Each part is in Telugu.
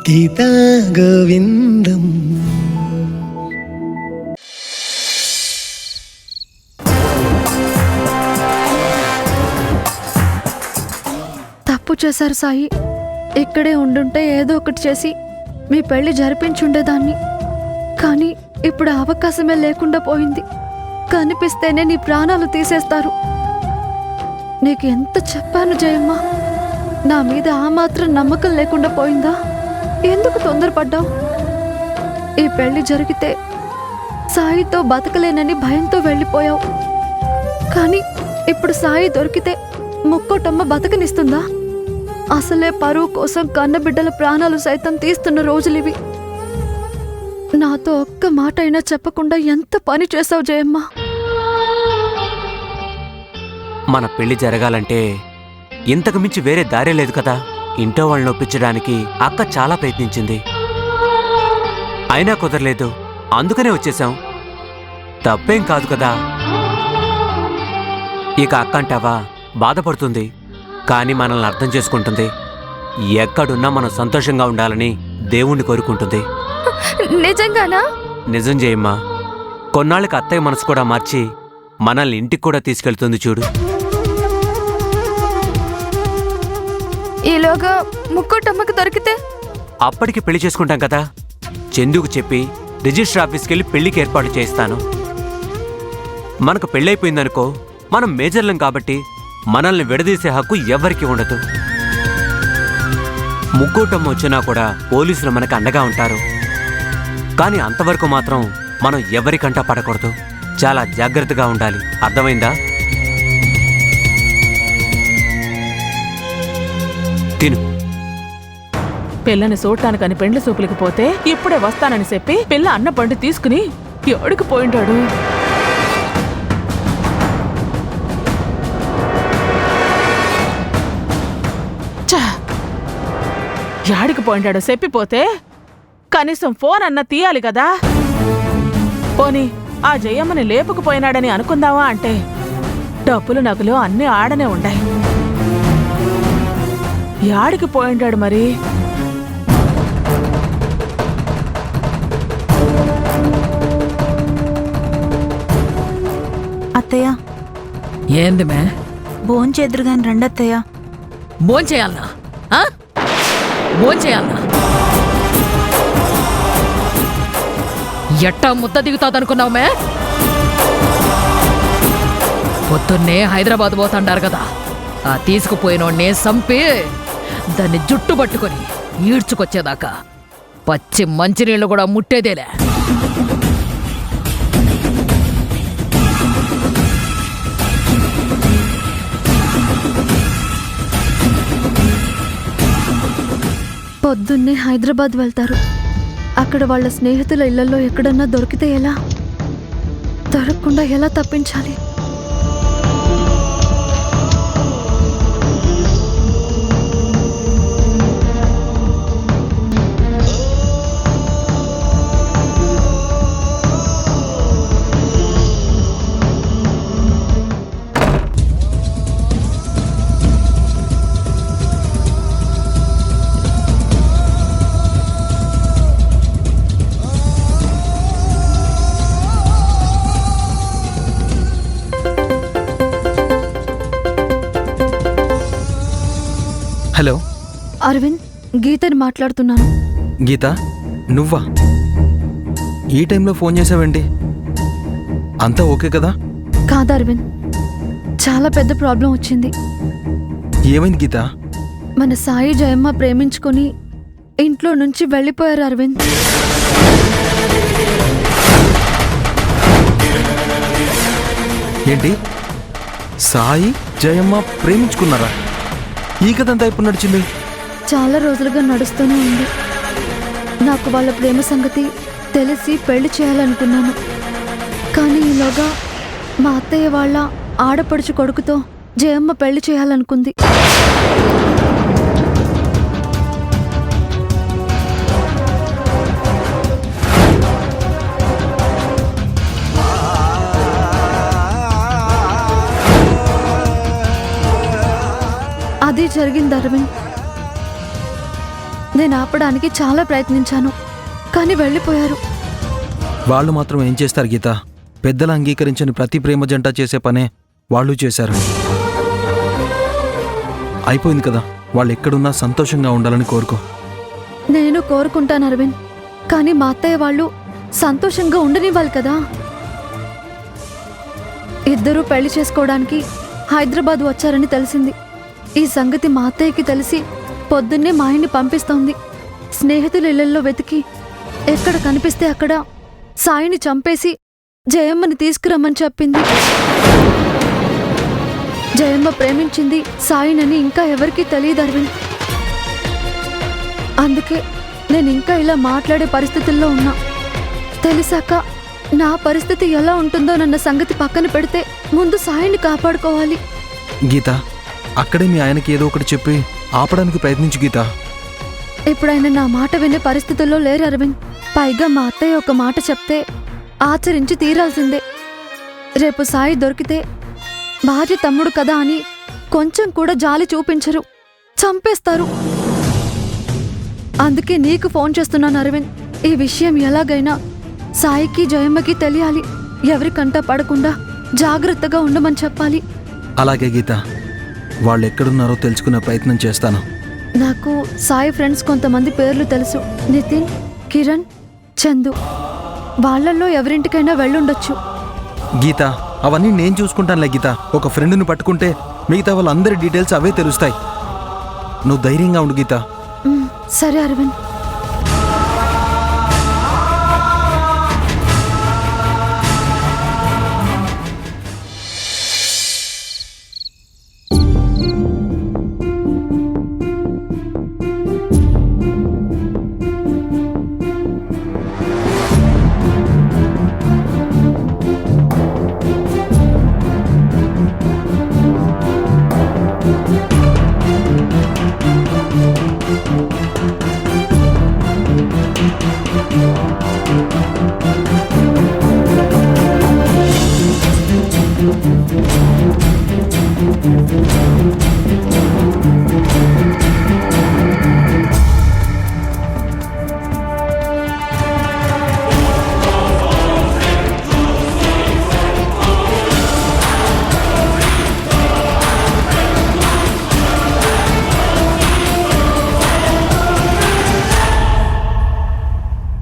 గీతా గోవిందం. తప్పు చేశారు సాయి. ఇక్కడే ఉండుంటే ఏదో ఒకటి చేసి మీ పెళ్లి జరిపించుండేదాన్ని. కానీ ఇప్పుడు అవకాశమే లేకుండా పోయింది. కనిపిస్తేనే నీ ప్రాణాలు తీసేస్తారు. నీకు ఎంత చెప్పాను జయమ్మ, నా మీద ఆ మాత్రం నమ్మకం లేకుండా పోయిందా? ఎందుకు తొందరపడ్డావు? ఈ పెళ్లి జరిగితే సాయితో బతకలేనని భయంతో వెళ్ళిపోయావు. కానీ ఇప్పుడు సాయి దొరికితే ముక్కోటమ్మ బతకనిస్తుందా? అసలే పరువు కోసం కన్నబిడ్డల ప్రాణాలు సైతం తీస్తున్న రోజులివి. నాతో ఒక్క మాట అయినా చెప్పకుండా ఎంత పని చేసావు జయమ్మ. మన పెళ్లి జరగాలంటే ఇంతకు మించి వేరే దారే లేదు కదా. ఇంట్లో వాళ్ళని ఒప్పించడానికి అక్క చాలా ప్రయత్నించింది, అయినా కుదరలేదు. అందుకనే వచ్చేసాం. తప్పేం కాదు కదా. ఇక అక్క అంటావా బాధపడుతుంది, కానీ మనల్ని అర్థం చేసుకుంటుంది. ఎక్కడున్నా మనం సంతోషంగా ఉండాలని దేవుణ్ణి కోరుకుంటుంది. నిజంగానా? నిజం చేయమ్మా. కొన్నాళ్ళకి అత్తయ్య మనసు కూడా మార్చి మనల్ని ఇంటికి కూడా తీసుకెళ్తుంది చూడు. ఈలోగా ముక్కోటమ్మకి దొరికితే అప్పటికి పెళ్లి చేసుకుంటాం కదా. చందుకు చెప్పి రిజిస్టర్ ఆఫీస్కి వెళ్ళి పెళ్లికి ఏర్పాటు చేస్తాను. మనకు పెళ్ళైపోయిందనుకో, మనం మేజర్లం కాబట్టి మనల్ని విడదీసే హక్కు ఎవ్వరికీ ఉండదు. ముక్కోటమ్మ వచ్చినా కూడా పోలీసులు మనకు అండగా ఉంటారు. కానీ అంతవరకు మాత్రం మనం ఎవరికంటా పడకూడదు. చాలా జాగ్రత్తగా ఉండాలి. అర్థమైందా? తిను. పిల్లని చూడటానికని పెండ్లి సూపులకి పోతే ఇప్పుడే వస్తానని చెప్పి పిల్ల అన్న బండి తీసుకుని ఎడుకు పోయింటాడు. యాడికి పోయింటాడు చెప్పిపోతే కనీసం ఫోన్ అన్న తీయాలి కదా. పోనీ ఆ జయమ్మని లేపుకుపోయినాడని అనుకుందావా అంటే డబ్బులు నగలు అన్నీ ఆడనే ఉండాయి. యాడికి పోయింటాడు మరి? అత్తయ్య ఏంది మే? భోంచేద్దురుగాని రండి అత్తయ్య. భోంచేయాలనా? భోంచేయాలనా? ఎట్టా ముద్ద దిగుతాదనుకున్నావు మే? పొద్దున్నే హైదరాబాద్ పోతాండారు కదా, ఆ తీసుకుపోయినోడ్నే సంపి దాన్ని జుట్టు పట్టుకొని ఈడ్చుకొచ్చేదాకా పచ్చి మంచినీళ్ళు కూడా ముట్టేదేలే. పొద్దున్నే హైదరాబాద్ వెళ్తారు. అక్కడ వాళ్ళ స్నేహితుల ఇళ్లలో ఎక్కడన్నా దొరికితే ఎలా? దొరకకుండా ఎలా తప్పించాలి? హలో అరవింద్, గీతని మాట్లాడుతున్నాను. గీత, నువ్వా? ఈ టైంలో ఫోన్ చేసావేంటి? అంతా ఓకే కదా? కాదు అరవింద్, చాలా పెద్ద ప్రాబ్లం వచ్చింది. ఏమైంది గీత? మన సాయి జయమ్మ ప్రేమించుకుని ఇంట్లో నుంచి వెళ్ళిపోయారు అరవింద్. ఏంటి? సాయి జయమ్మ ప్రేమించుకున్నారా? ఈ కథంతా ఎప్పుడు నడిచింది? చాలా రోజులుగా నడుస్తూనే ఉంది. నాకు వాళ్ళ ప్రేమ సంగతి తెలిసి పెళ్లి చేయాలనుకున్నాను. కానీ ఈలోగా మా అత్తయ్య వాళ్ళ ఆడపడుచు కొడుకుతో జయమ్మ పెళ్లి చేయాలనుకుంది. అదే జరిగింది అరవింద్. నేను ఆపడానికి చాలా ప్రయత్నించాను, కానీ వెళ్ళిపోయారు. వాళ్ళు మాత్రం ఏం చేస్తారు గీత? పెద్దలు అంగీకరించని ప్రతి ప్రేమ జంట చేసే పనే వాళ్ళు చేశారు. అయిపోయింది కదా, వాళ్ళు ఎక్కడున్నా సంతోషంగా ఉండాలని కోరుకో. నేను కోరుకుంటాను అరవింద్, కానీ మా అత్తయ్య వాళ్ళు సంతోషంగా ఉండనివ్వాలి కదా. ఇద్దరూ పెళ్లి చేసుకోవడానికి హైదరాబాద్ వచ్చారని తెలిసింది. ఈ సంగతి మా అత్తయ్యకి తెలిసి పొద్దున్నే మా ఆయన్ని పంపిస్తోంది. స్నేహితుల ఇళ్లలో వెతికి ఎక్కడ కనిపిస్తే అక్కడ సాయిని చంపేసి జయమ్మని తీసుకురమ్మని చెప్పింది. జయమ్మ ప్రేమించింది సాయినని ఇంకా ఎవరికీ తెలియదు అరవింద్. అందుకే నేను ఇంకా ఇలా మాట్లాడే పరిస్థితుల్లో ఉన్నా. తెలిసాక నా పరిస్థితి ఎలా ఉంటుందోనన్న సంగతి పక్కన పెడితే ముందు సాయిని కాపాడుకోవాలి. గీత, అక్కడే మీ ఆయనకి ఏదో ఒకటి చెప్పి ఆపడానికి ప్రయత్నించు గీత. ఇప్పుడైనా నా మాట వినే పరిస్థితుల్లో లేరు అరవింద్. పైగా మా అత్తయ్య ఒక మాట చెప్తే ఆచరించి తీరాల్సిందే. రేపు సాయి దొరికితే భార్య తమ్ముడు కదా అని కొంచెం కూడా జాలి చూపించరు, చంపేస్తారు. అందుకే నీకు ఫోన్ చేస్తున్నాను అరవింద్. ఈ విషయం ఎలాగైనా సాయికి జయమ్మకి తెలియాలి. ఎవరికంటా పడకుండా జాగ్రత్తగా ఉండమని చెప్పాలి. అలాగే గీత, వాళ్ళు ఎక్కడున్నారో తెలుసుకునే ప్రయత్నం చేస్తాను. నాకు సాయి ఫ్రెండ్స్ కొంతమంది పేర్లు తెలుసు. నితిన్, కిరణ్, చందు. వాళ్ళల్లో ఎవరింటికైనా వెళ్ళుండొచ్చు. గీత, అవన్నీ నేను చూసుకుంటానులే గీత. ఒక ఫ్రెండ్ని పట్టుకుంటే మిగతా వాళ్ళందరి డీటెయిల్స్ అవే తెలుస్తాయి. నువ్వు ధైర్యంగా ఉండు గీత. సరే అరవింద్.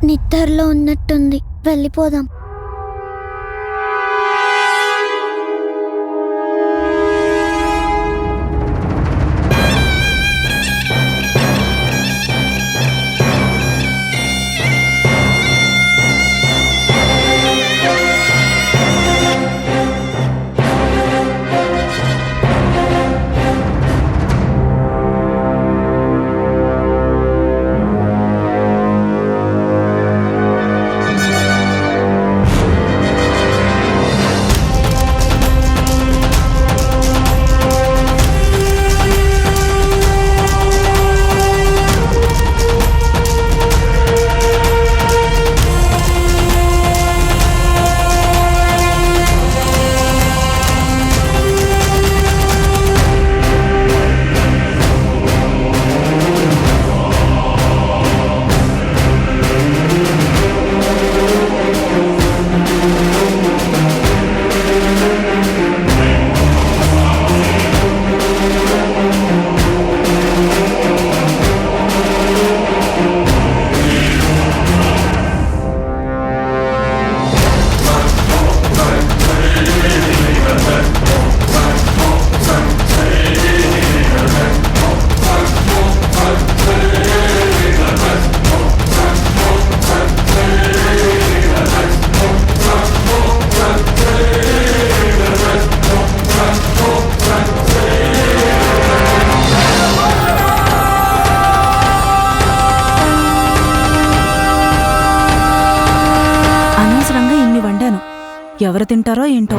నిద్రలో ఉన్నట్టుంది, వెళ్ళిపోదాం. ఎవరు తింటారో ఏంటో.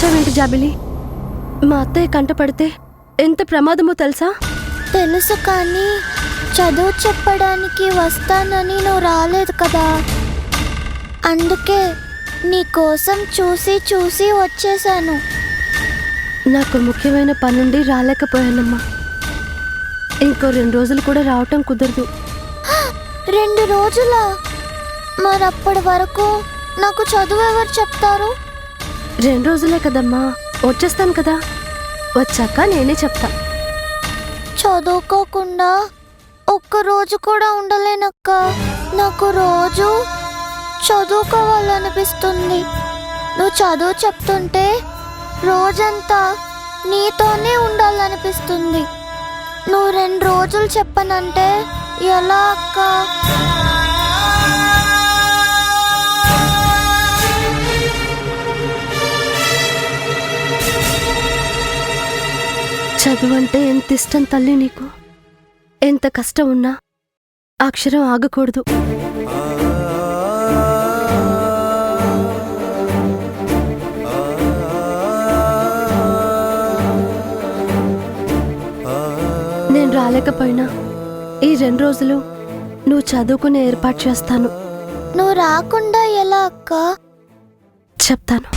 వచ్చావేంటి జాబిలి? మా అత్తయ్య కంటపడితే ఎంత ప్రమాదమో తెలుసా? తెలుసు, కానీ చదువు చెప్పడానికి వస్తానని నువ్వు రాలేదు కదా, అందుకే నీకోసం చూసి చూసి వచ్చేసాను. నాకు ముఖ్యమైన పనుండి రాలేకపోయానమ్మా. ఇంకో 2 రోజులు కూడా రావటం కుదరదు. 2 రోజులా? మరప్పటి వరకు నాకు చదువు ఎవరు చెప్తారు? 2 రోజులే కదమ్మా, వచ్చేస్తాను కదా. వచ్చాక నేనే చెప్తా. చదువుకోకుండా ఒక్క రోజు కూడా ఉండలేనక్క. నాకు రోజు చదువుకోవాలనిపిస్తుంది. నువ్వు చదువు చెప్తుంటే రోజంతా నీతోనే ఉండాలనిపిస్తుంది. నువ్వు 2 రోజులు చెప్పనంటే ఎలా అక్క? చదువు అంటే ఎంత ఇష్టం తల్లి నీకు. ఎంత కష్టం ఉన్నా అక్షరం ఆగకూడదు. నేను రాలేకపోయినా ఈ 2 రోజులు నువ్వు చదువుకునే ఏర్పాటు చేస్తాను. నువ్వు రాకుండా ఎలా అక్క? చెప్తాను.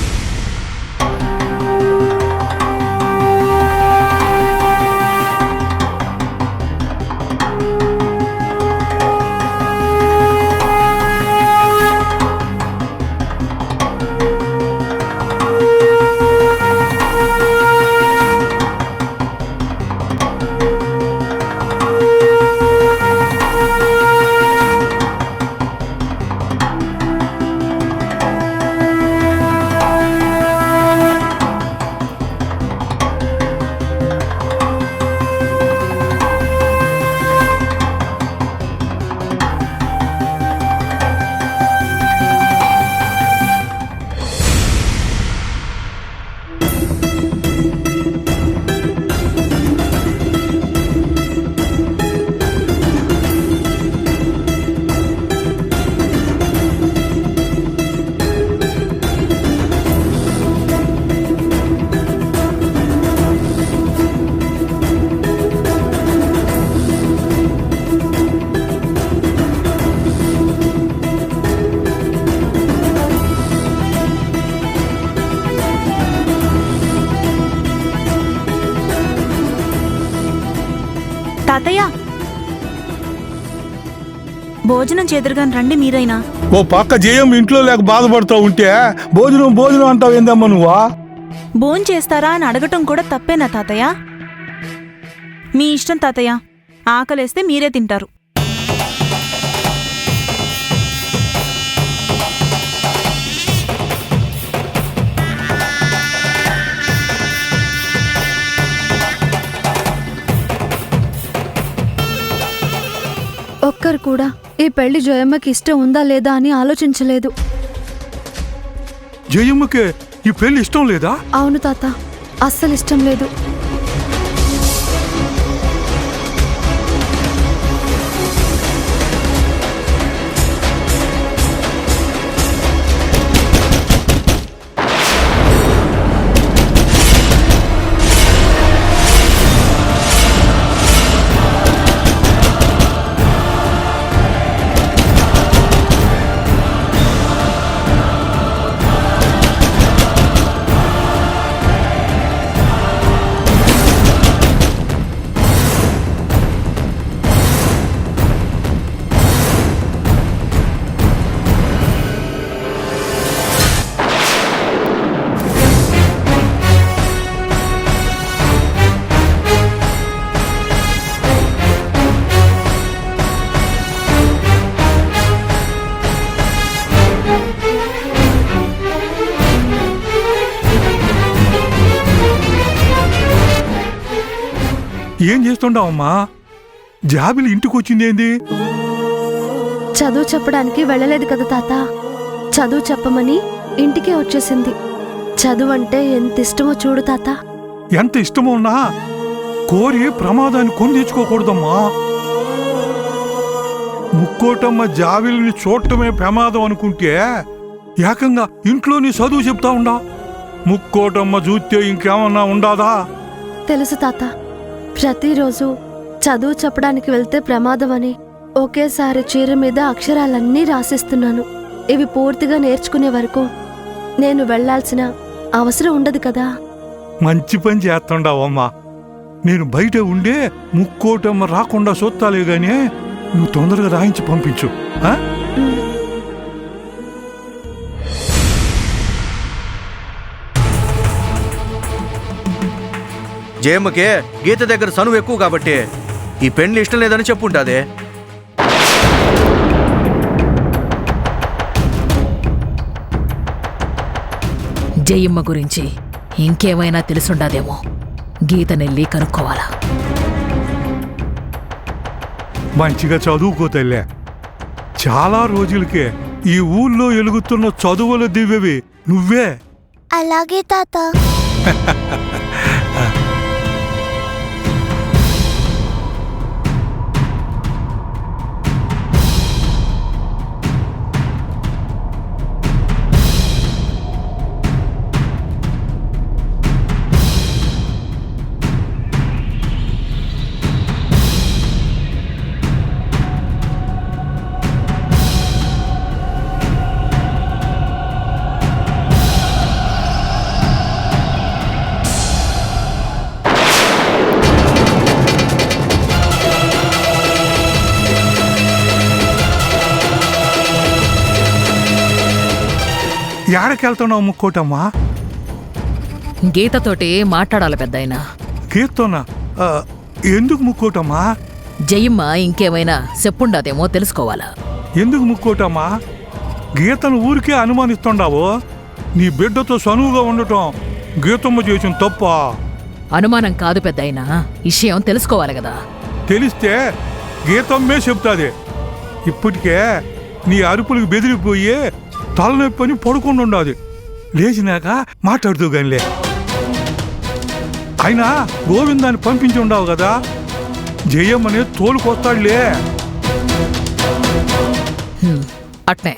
తాతయ్య, భోజనం చేదురుగాని రండి మీరైనా. ఓ పక్క జయం ఇంట్లో లేక బాధపడుతూ ఉంటే భోజనం అంటావు ఏందమ్మా నువ్వా? భోజనం చేస్తారా అని అడగటం కూడా తప్పేనా తాతయ్య? మీ ఇష్టం తాతయ్య, ఆకలేస్తే మీరే తింటారు. ఒక్కరు కూడా ఈ పెళ్లి జయమ్మకి ఇష్టం ఉందా లేదా అని ఆలోచించలేదు. జయమ్మకి ఈ పెళ్లి ఇష్టం లేదా? అవును తాత, అస్సలు ఇష్టం లేదు. ఏం చేస్తుండవమ్మా? జాబిలి ఇంటికి వచ్చిందేంది? చదువు చెప్పడానికి వెళ్ళలేదు కదా తాత, చదువు చెప్పమని ఇంటికే వచ్చేసింది. చదువు అంటే ఎంత ఇష్టమో చూడు తాత. ఎంత ఇష్టమో ఉన్నా కోరి ప్రమాదాన్ని కొని తెచ్చుకోకూడదమ్మా. ముక్కోటమ్మ జాబిలిని చూడటమే ప్రమాదం అనుకుంటే ఏకంగా ఇంట్లో నీ చదువు చెప్తా ఉండా. ముక్కోటమ్మ చూస్తే ఇంకేమన్నా ఉండాదా? తెలుసు తాత. ప్రతిరోజు చదువు చెప్పడానికి వెళ్తే ప్రమాదమని ఒకేసారి చీర మీద అక్షరాలన్నీ రాసిస్తున్నాను. ఇవి పూర్తిగా నేర్చుకునే వరకు నేను వెళ్లాల్సిన అవసరం ఉండదు కదా. మంచి పని చేస్తుండావమ్మా. నేను బయట ఉండే ముక్కోటమ్మ రాకుండా చూస్తాలే గానీ నువ్వు తొందరగా రాయించి పంపించు. ఆ? జయమ్మకే గీత దగ్గర సనువు ఎక్కువ కాబట్టి ఈ పెళ్లి ఇష్టం లేదని చెప్పుంటాదే. జయమ్మ గురించి ఇంకేమైనా తెలుసుండాదేమో. గీతనెళ్ళి కనుక్కోవాలా. మంచిగా చదువుకో తల్లే. చాలా రోజులకే ఈ ఊళ్ళో ఎలుగుతున్న చదువుల దివ్యవి నువ్వే. అలాగే తాత. ఏడకెళ్తున్నావు ముక్కోటమ్మా? గీతతోటి మాట్లాడాలి పెద్దాయన. గీతోనా? ఎందుకు ముక్కోటమ్మా? జయమ్మ ఇంకేమైనా చెప్పుండాదేమో తెలుసుకోవాలా. ఎందుకు ముక్కోటమ్మా? గీతను ఊరికే అనుమానిస్తుండావు. నీ బిడ్డతో సనువుగా ఉండటం గీతమ్మ చేసిన తప్ప. అనుమానం కాదు పెద్దాయన, విషయం తెలుసుకోవాలి కదా. తెలిస్తే గీతమ్మే చెప్తాది. ఇప్పటికే నీ అరుపులకు బెదిరిపోయి తలనొప్పని పడుకుండా ఉండాది. లేచినాక మాట్లాడుతూ గానిలే. అయినా గోవిందాన్ని పంపించి ఉండవు కదా, జయమ్మని తోలుకొస్తాడులే. అట్నే.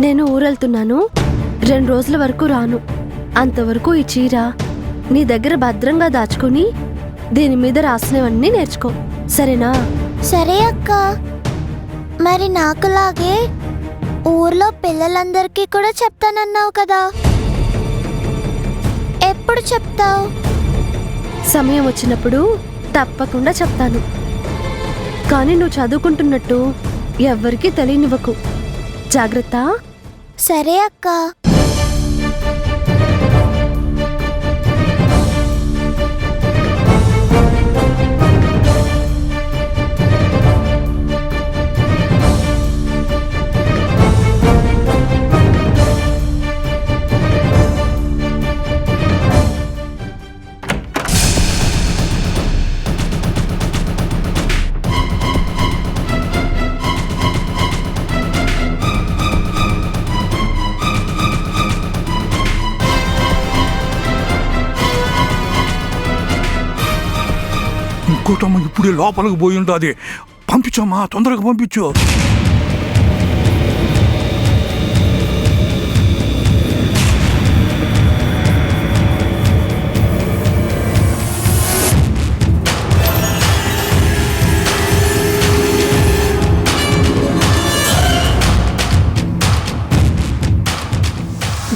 నేను ఊరెళ్తున్నాను. 2 రోజుల వరకు రాను. అంతవరకు ఈ చీర నీ దగ్గర భద్రంగా దాచుకుని దీని మీద రాసినవన్నీ నేర్చుకో, సరేనా? సరే అక్క. మరి నాకులాగే ఊర్లో పిల్లలందరికీ కూడా చెప్తానన్నావు కదా, ఎప్పుడు చెప్తావు? సమయం వచ్చినప్పుడు తప్పకుండా చెప్తాను. కానీ నువ్వు చదువుకుంటున్నట్టు ఎవ్వరికీ తెలియనివ్వకు. జాగ్రత్త. సరే అక్క. ముక్కోటమ్మ ఇప్పుడే లోపలికి పోయి ఉంటుంది. పంపించమ్మా, తొందరగా పంపించు.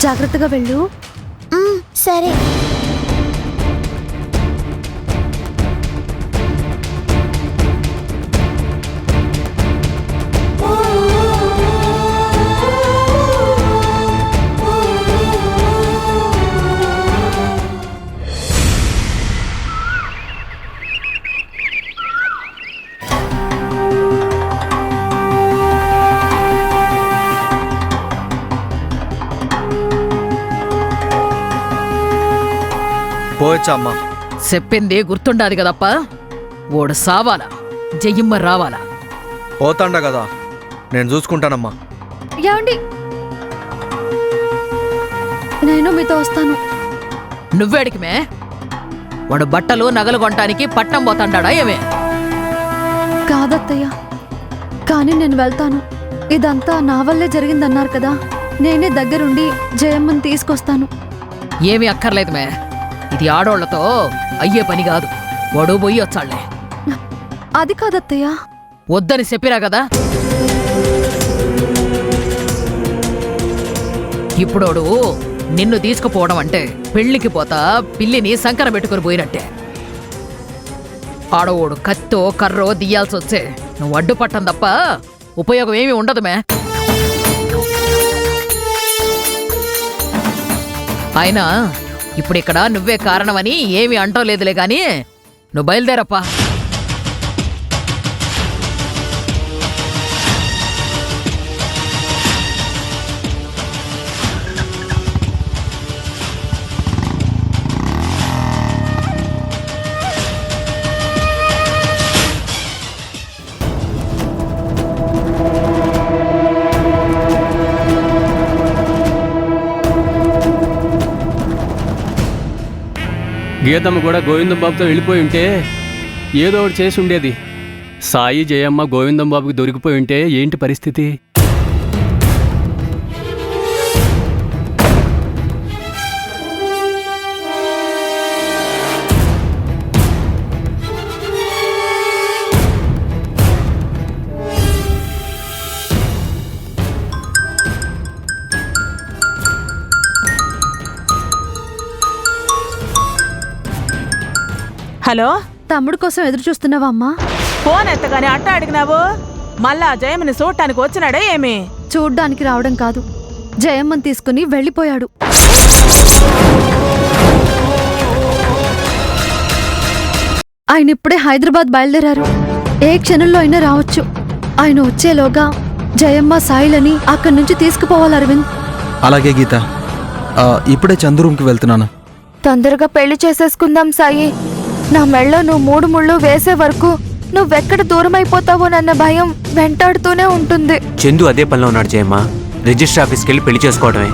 జాగ్రత్తగా వెళ్ళు. సరే. పోయచ్చా అమ్మా? చెప్పింది గుర్తుండాది కదప్ప. ఓడు సావాలా, జయమ్మ రావాలా. పోతాండ కదా, నేను చూసుకుంటానమ్మా. ఏమండి, నేను మీతో వస్తాను. నువ్వేడికి మే? వాడు బట్టలు నగలు కొనటానికి పట్నం పోతాడా ఏమే? కాదత్తయ్య, కానీ నేను వెళ్తాను. ఇదంతా నా వల్లే జరిగిందన్నారు కదా, నేనే దగ్గరుండి జయమ్మని తీసుకొస్తాను. ఏమీ అక్కర్లేదు మే, ఇది ఆడోళ్లతో అయ్యే పని కాదు. వాడు పోయి వచ్చాళ్లే. అది కాదత్తయ్య. వద్దని చెప్పిరా కదా. ఇప్పుడోడు నిన్ను తీసుకుపోవడం అంటే పెళ్లికి పోతా పిల్లిని సంకర పెట్టుకుని పోయినట్టే. ఆడవోడు కత్తో కర్రో దియ్యాల్సి వచ్చే నువ్వు అడ్డుపట్టం తప్ప ఉపయోగం ఏమీ ఉండదు మే. అయినా ఇప్పుడిక్కడ నువ్వే కారణమని ఏమీ అంటోలేదులే గాని నువ్వు బయలుదేరప్పా. గీతమ్మ కూడా గోవిందం బాబుతో వెళ్ళిపోయి ఉంటే ఏదో ఒకటి చేసి ఉండేది. సాయి జయమ్మ గోవిందం బాబుకి దొరికిపోయి ఉంటే ఏంటి పరిస్థితి? హలో, తమ్ముడు కోసం ఎదురు చూస్తున్నావా అమ్మా? ఫోన్ ఎత్తగానే అట్ట అడిగినావు? మళ్ళా జయమ్మని చూడటానికి వచ్చినాడే ఏమి? చూడ్డానికి రావడం కాదు, జయమ్మని తీసుకుని వెళ్ళిపోయాడు. ఆయన ఇప్పుడే హైదరాబాద్ బయలుదేరారు. ఏ క్షణంలో అయినా రావచ్చు. ఆయన వచ్చేలోగా జయమ్మ సాయిలని అక్కడి నుంచి తీసుకుపోవాలి అరవింద్. అలాగే గీత, ఇప్పుడే చందు రూమ్కి వెళ్తున్నాను. తొందరగా పెళ్లి చేసేసుకుందాం సాయి. నా మెళ్ళో నువ్వు 3 ముళ్ళు వేసే వరకు నువ్వెక్కడ దూరం అయిపోతావోనన్న భయం వెంటాడుతూనే ఉంటుంది. చందు అదే పనిలో ఉన్నాడు జయమ్మ. రిజిస్టర్ ఆఫీస్కి వెళ్ళి పెళ్లి చేసుకోవడమే.